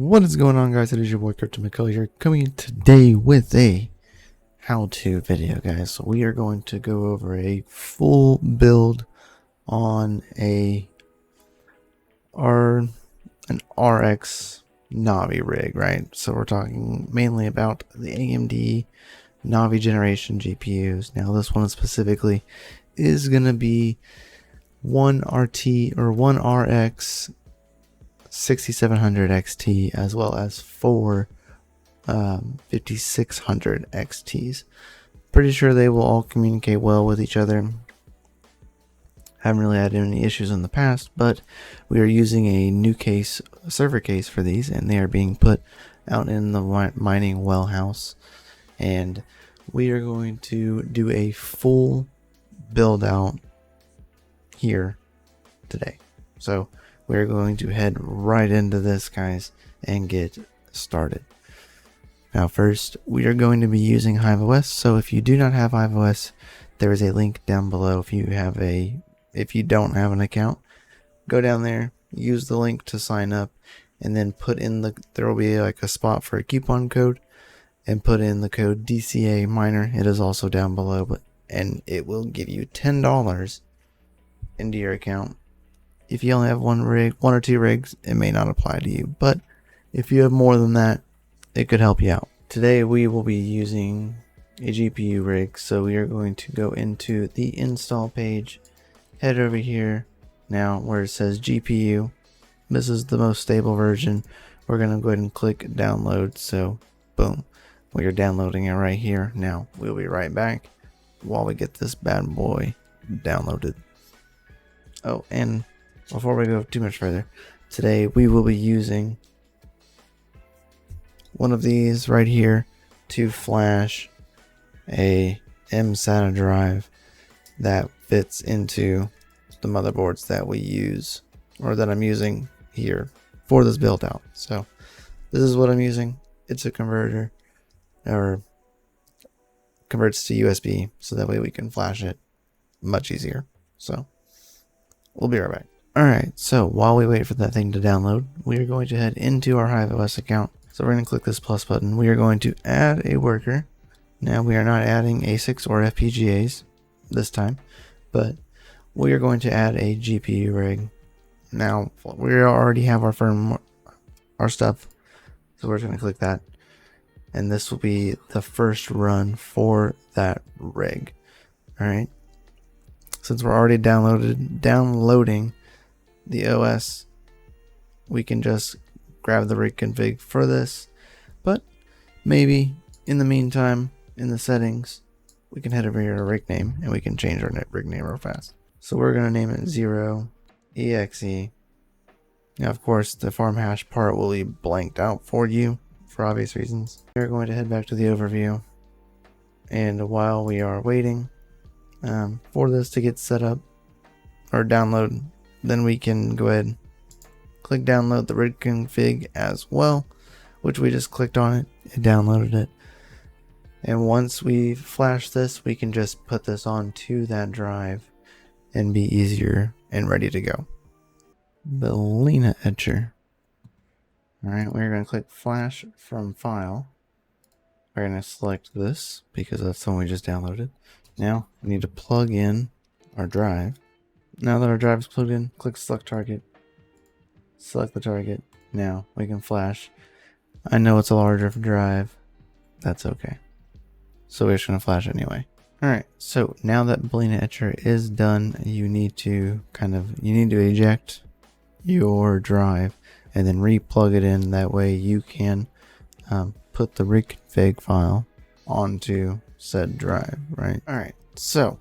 What is going on, guys? It is your boy CryptoMykel here, coming in today with a how-to video, guys. So we are going to go over a full build on an RX Navi rig, right? So we're talking mainly about the AMD Navi generation GPUs. Now this one specifically is going to be one RX 6700 XT as well as four 5600 XTs. Pretty sure they will all communicate well with each other. Haven't really had any issues in the past, but we are using a new server case for these, and they are being put out in the mining well house, and we are going to do a full build out here today. So we're going to head right into this, guys, and get started. Now first, we are going to be using HiveOS. So if you do not have HiveOS, there is a link down below. If you don't have an account, go down there, use the link to sign up, and then put in there will be like a spot for a coupon code, and put in the code DCAminer. It is also down below, and it will give you $10 into your account. If you only have one or two rigs, it may not apply to you, but if you have more than that, it could help you out. Today we will be using a GPU rig, so we are going to go into the install page, head over here now where it says GPU. This is the most stable version. We're going to go ahead and click download. So boom, we are downloading it right here. Now we'll be right back while we get this bad boy downloaded. Oh, and before we go too much further, today we will be using one of these right here to flash a mSATA drive that fits into the motherboards that we use, or that I'm using here for this build out. So this is what I'm using. It's a converter, or converts to USB, so that way we can flash it much easier. So we'll be right back. Alright, so while we wait for that thing to download, we are going to head into our HiveOS account. So we're going to click this plus button. We are going to add a worker. Now we are not adding ASICs or FPGAs this time, but we are going to add a GPU rig. Now we already have our stuff, so we're just going to click that, and this will be the first run for that rig. Alright, since we're already downloading the OS, we can just grab the rig config for this, but maybe in the meantime, in the settings, we can head over here to rig name, and we can change our rig name real fast. So we're going to name it 0exe. Now of course the farm hash part will be blanked out for you for obvious reasons. We're going to head back to the overview, and while we are waiting for this to get set up or download, then we can go ahead and click download the rig config as well, which we just clicked on it downloaded it. And once we flash this, we can just put this onto that drive and be easier and ready to go. The Lena etcher. Alright, we're going to click flash from file. We're going to select this because that's the one we just downloaded. Now we need to plug in our drive. Now that our drive is plugged in, click select target. Select the target. Now we can flash. I know it's a larger drive. That's okay. So we're just going to flash anyway. Alright, so now that Lena etcher is done, you need to eject your drive and then re-plug it in. That way you can put the rig config file onto said drive, right? Alright, so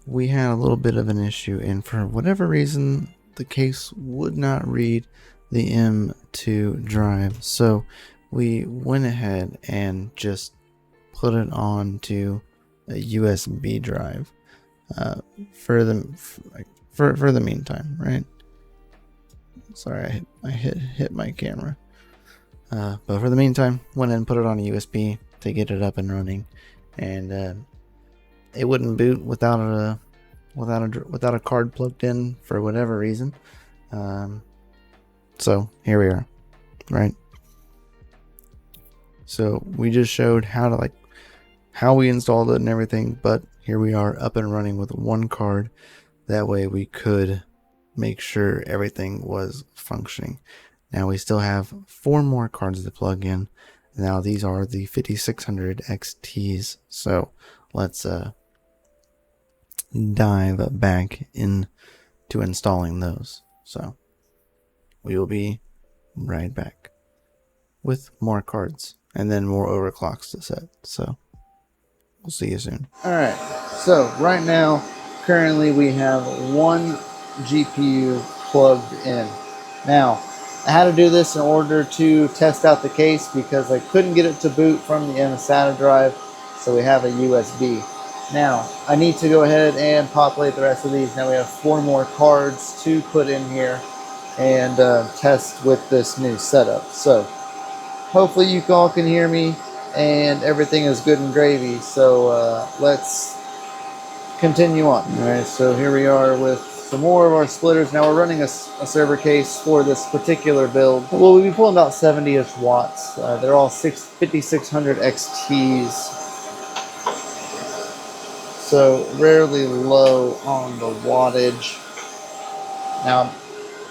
we had a little bit of an issue, and for whatever reason the case would not read the M2 drive, so we went ahead and just put it onto a USB drive for the meantime, right? Sorry, I hit my camera, but for the meantime, went ahead and put it on a USB to get it up and running, and it wouldn't boot without a card plugged in for whatever reason. So here we are, right? So we just showed how we installed it and everything, but here we are up and running with one card. That way we could make sure everything was functioning. Now we still have 4 more cards to plug in. Now these are the 5600 XTs. So let's dive back into installing those. So we will be right back with more cards and then more overclocks to set. So we'll see you soon. Alright, so right now currently we have one GPU plugged in. Now I had to do this in order to test out the case because I couldn't get it to boot from the SATA drive, so we have a USB. Now I need to go ahead and populate the rest of these. Now we have 4 more cards to put in here and test with this new setup. So hopefully you all can hear me and everything is good and gravy. So let's continue on. Alright, so here we are with some more of our splitters. Now we're running a server case for this particular build. We'll be pulling about 70-ish watts. They're all 5600 XTs. So rarely low on the wattage. Now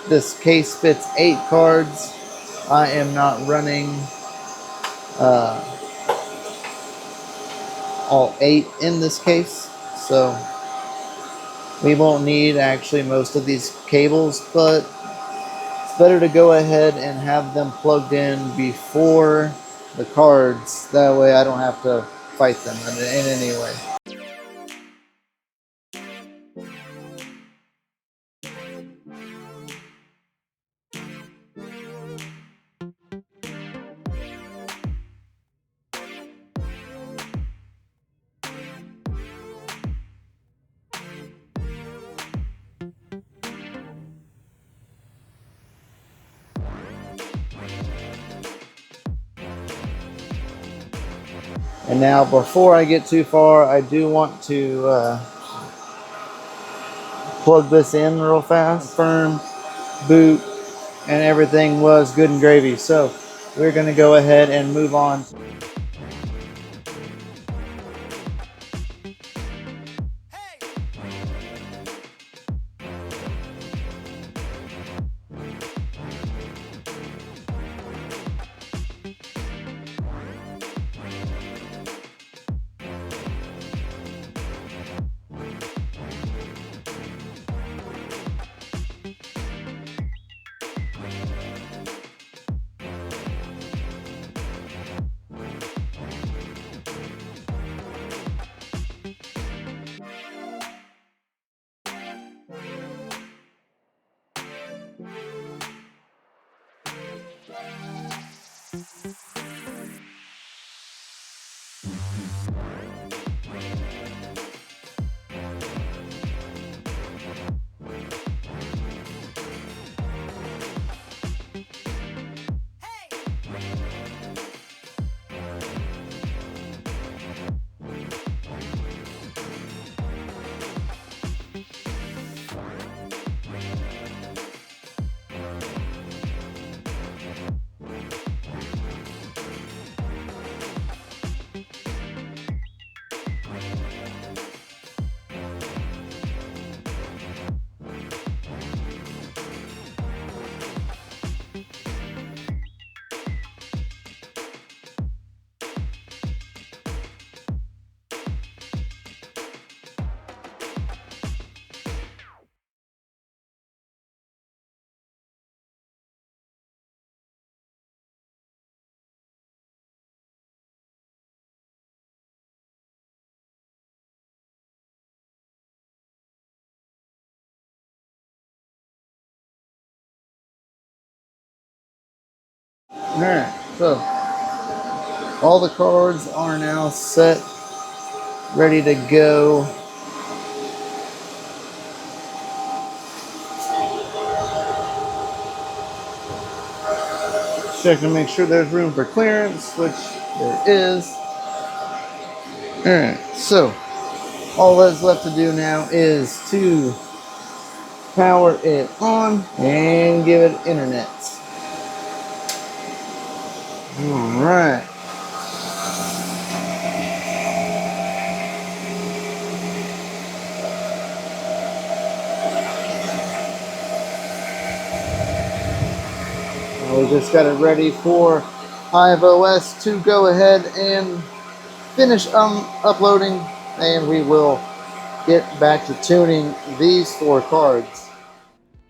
this case fits 8 cards. I am not running all 8 in this case, so we won't need actually most of these cables, but it's better to go ahead and have them plugged in before the cards. That way I don't have to fight them in any way. And now before I get too far, I do want to plug this in real fast. Confirm, boot, and everything was good and gravy. So we're going to go ahead and move on. Alright, so all the cards are now set, ready to go. Check to make sure there's room for clearance, which there is. Alright, so all that's left to do now is to power it on and give it internet. Alright, We just got it ready for HiveOS to go ahead and finish uploading, and we will get back to tuning these 4 cards.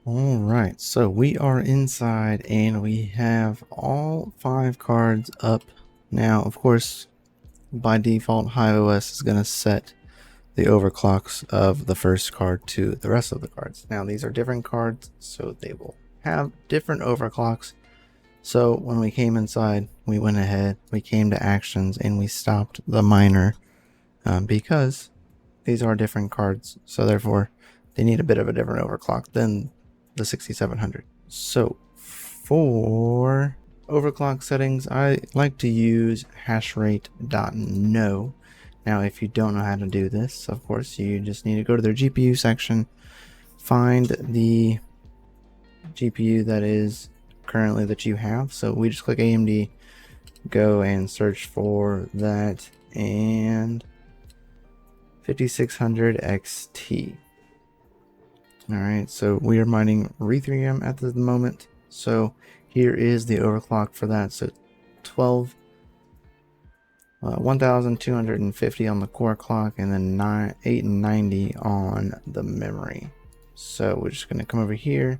All right, so we are inside and we have all 5 cards up. Now, of course, by default, HiveOS is going to set the overclocks of the first card to the rest of the cards. Now, these are different cards, so they will have different overclocks. So when we came inside, we went ahead, we came to actions, and we stopped the miner because these are different cards. So therefore, they need a bit of a different overclock than the 6700. So for overclock settings, I like to use hashrate.no. Now, if you don't know how to do this, of course, you just need to go to their GPU section, find the GPU that is currently that you have. So we just click AMD, go and search for that, and 5600 XT. All right, so we are mining Referral at the moment. So here is the overclock for that. So 1250 on the core clock, and then 890 on the memory. So we're just going to come over here,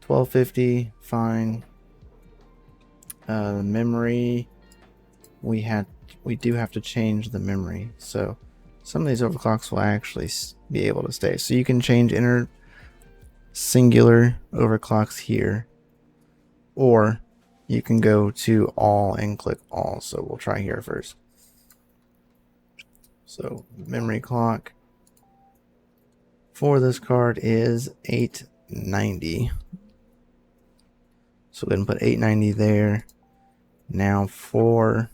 1250, fine. The memory, we do have to change the memory. So some of these overclocks will actually be able to stay. So you can change inner singular overclocks here, or you can go to all and click all. So we'll try here first. So memory clock for this card is 890. So we're going to put 890 there. Now for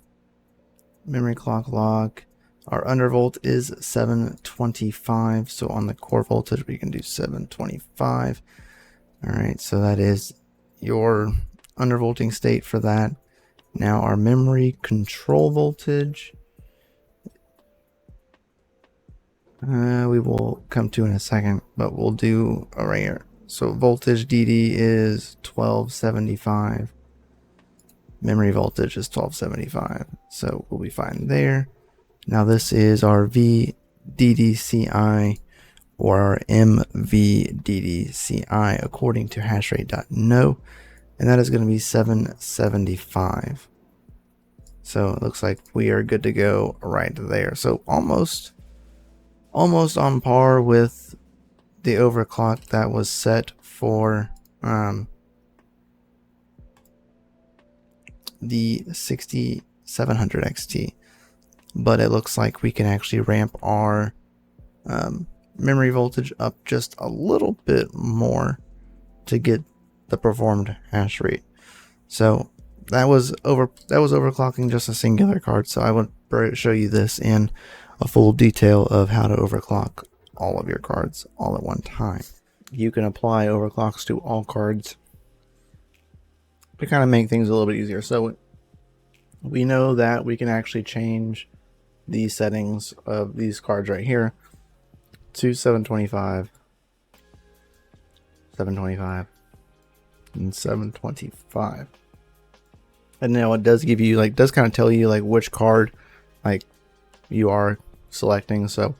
memory clock log, our undervolt is 725. So on the core voltage, we can do 725. All right, so that is your undervolting state for that. Now our memory control voltage, we will come to in a second, but we'll do right here. So voltage DD is 1275. Memory voltage is 1275. So we'll be fine there. Now this is our VDDCI or our MVDDCI according to hashrate.no, and that is going to be 775. So it looks like we are good to go right there. So almost on par with the overclock that was set for the 6700 XT, but it looks like we can actually ramp our memory voltage up just a little bit more to get the performed hash rate. So that was overclocking just a singular card. So I would show you this in a full detail of how to overclock all of your cards all at one time. You can apply overclocks to all cards to kind of make things a little bit easier. So we know that we can actually change the settings of these cards right here to 725, 725, and 725. And now it does give you does kind of tell you which card you are selecting. So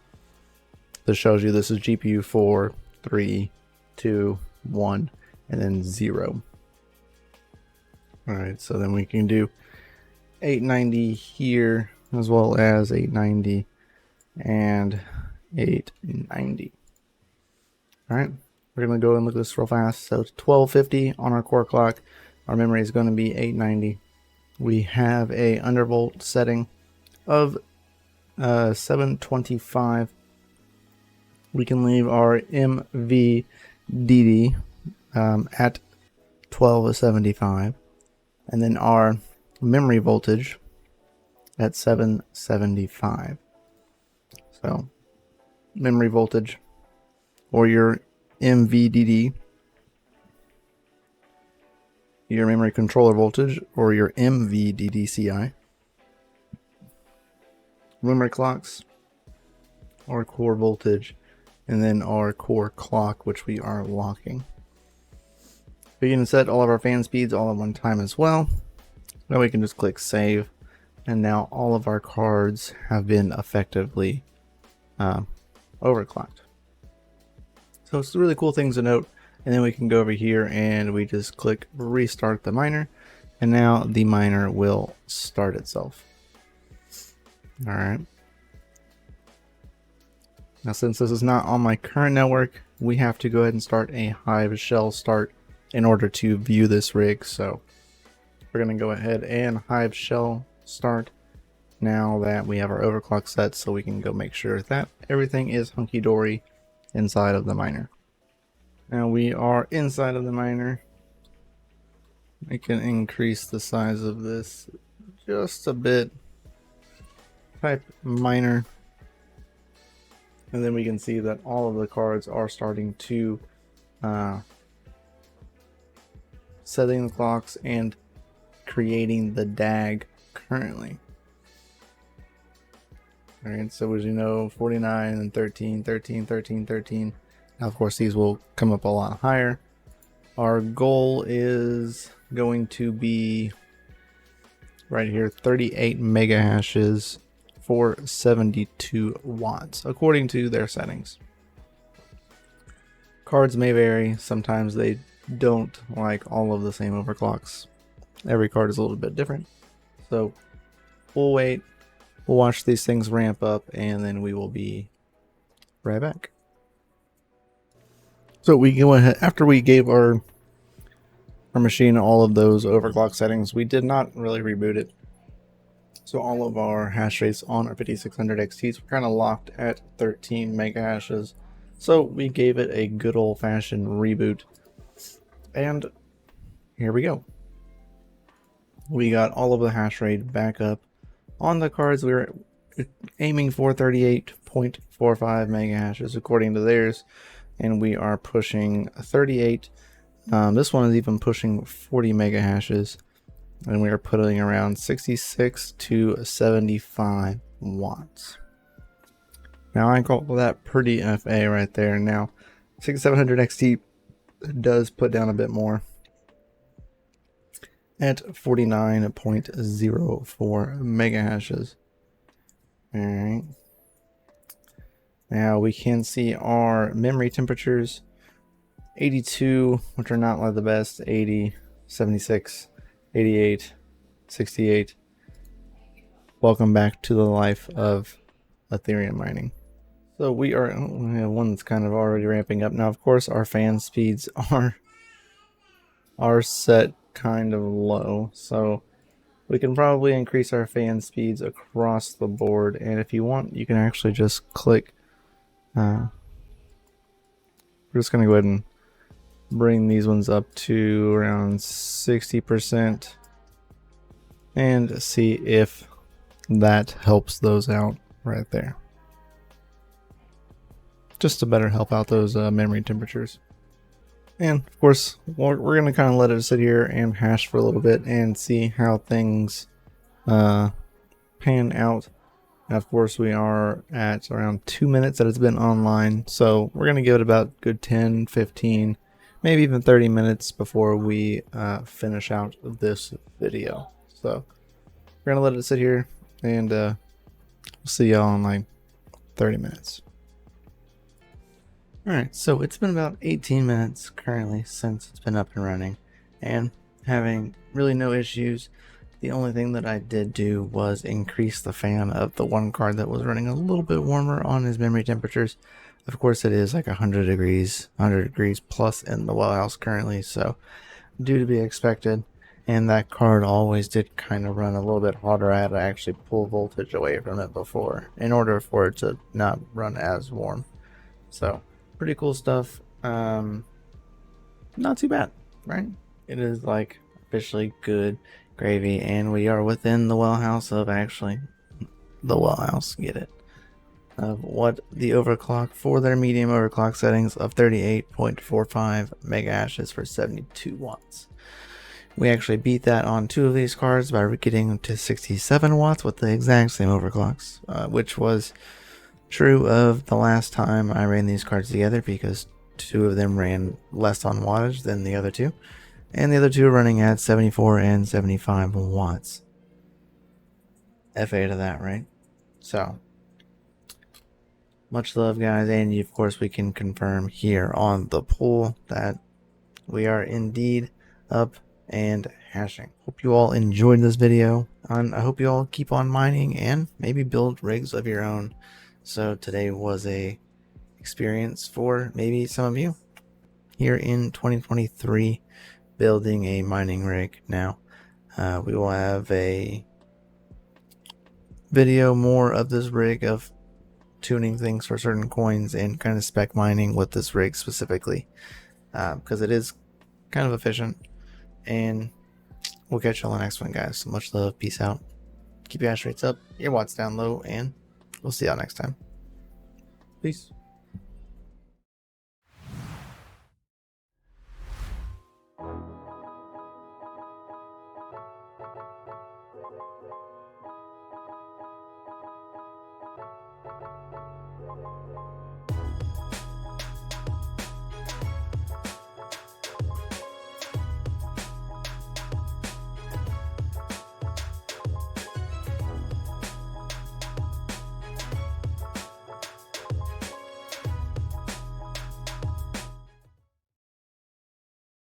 this shows you this is GPU 4, 3, 2, 1, and then 0. All right, so then we can do 890 here as well as 890 and 890. All right, we're gonna go and look at this real fast. So 1250 on our core clock. Our memory is going to be 890. We have a undervolt setting of 725. We can leave our MVDD at 1275, and then our memory voltage at 775. So memory voltage or your MVDD, your memory controller voltage, or your MVDDCI, memory clocks, or core voltage, and then our core clock, which we are locking. We can set all of our fan speeds all at one time as well. Now we can just click save, and now all of our cards have been effectively overclocked. So it's really cool things to note. And then we can go over here and we just click restart the miner, and now the miner will start itself. All right. Now, since this is not on my current network, we have to go ahead and start a HiveShell Start in order to view this rig. So we're going to go ahead and HiveShell Start now that we have our overclock set, so we can go make sure that everything is hunky-dory inside of the miner. Now we are inside of the miner. I can increase the size of this just a bit. Type miner. And then we can see that all of the cards are starting to setting the clocks and creating the DAG currently. Alright, so as you know, 49 and 13, 13, 13, 13. Now, of course, these will come up a lot higher. Our goal is going to be right here, 38 mega hashes for 72 watts, according to their settings. Cards may vary. Sometimes they don't like all of the same overclocks. Every card is a little bit different. So we'll wait. We'll watch these things ramp up, and then we will be right back. So we go ahead, after we gave our machine all of those overclock settings, we did not really reboot it. So all of our hash rates on our 5600 XTs were kind of locked at 13 mega hashes. So we gave it a good old-fashioned reboot. And here we go. We got all of the hash rate back up. On the cards, we were aiming for 38.45 mega hashes according to theirs, and we are pushing 38. This one is even pushing 40 mega hashes, and we are putting around 66 to 75 watts. Now I call that pretty FA right there. Now 6700 XT does put down a bit more at 49.04 mega hashes. All right. Now we can see our memory temperatures: 82, which are not like the best, 80, 76, 88, 68. Welcome back to the life of Ethereum mining. So we are, one that's kind of already ramping up. Now, of course, our fan speeds are set kind of low, so we can probably increase our fan speeds across the board. And if you want, you can actually just click. We're just going to go ahead and bring these ones up to around 60% and see if that helps those out right there. Just to better help out those memory temperatures. And of course, we're going to kind of let it sit here and hash for a little bit and see how things pan out. And of course, we are at around 2 minutes that it's been online. So we're going to give it about good 10, 15, maybe even 30 minutes before we finish out this video. So we're going to let it sit here, and we'll see y'all in like 30 minutes. Alright, so it's been about 18 minutes currently since it's been up and running, and having really no issues. The only thing that I did do was increase the fan of the one card that was running a little bit warmer on his memory temperatures. Of course, it is like 100 degrees plus in the well house currently, so due to be expected. And that card always did kind of run a little bit hotter. I had to actually pull voltage away from it before in order for it to not run as warm. So pretty cool stuff. Not too bad, right? It is like officially good gravy, and we are within the well house of actually the well house, get it, of what the overclock for their medium overclock settings of 38.45 mega hashes for 72 watts. We actually beat that on 2 of these cards by getting to 67 watts with the exact same overclocks, which was True of the last time I ran these cards together, because 2 of them ran less on wattage than the other 2, and the other 2 are running at 74 and 75 watts. FA to that, right? So much love, guys, and of course we can confirm here on the poll that we are indeed up and hashing. Hope you all enjoyed this video, and I hope you all keep on mining and maybe build rigs of your own. So today was a experience for maybe some of you here in 2023 building a mining rig. Now we will have a video more of this rig of tuning things for certain coins and kind of spec mining with this rig specifically, because it is kind of efficient. And we'll catch you on the next one, guys. So much love, peace out, keep your hash rates up, your watts down low, and we'll see y'all next time. Peace.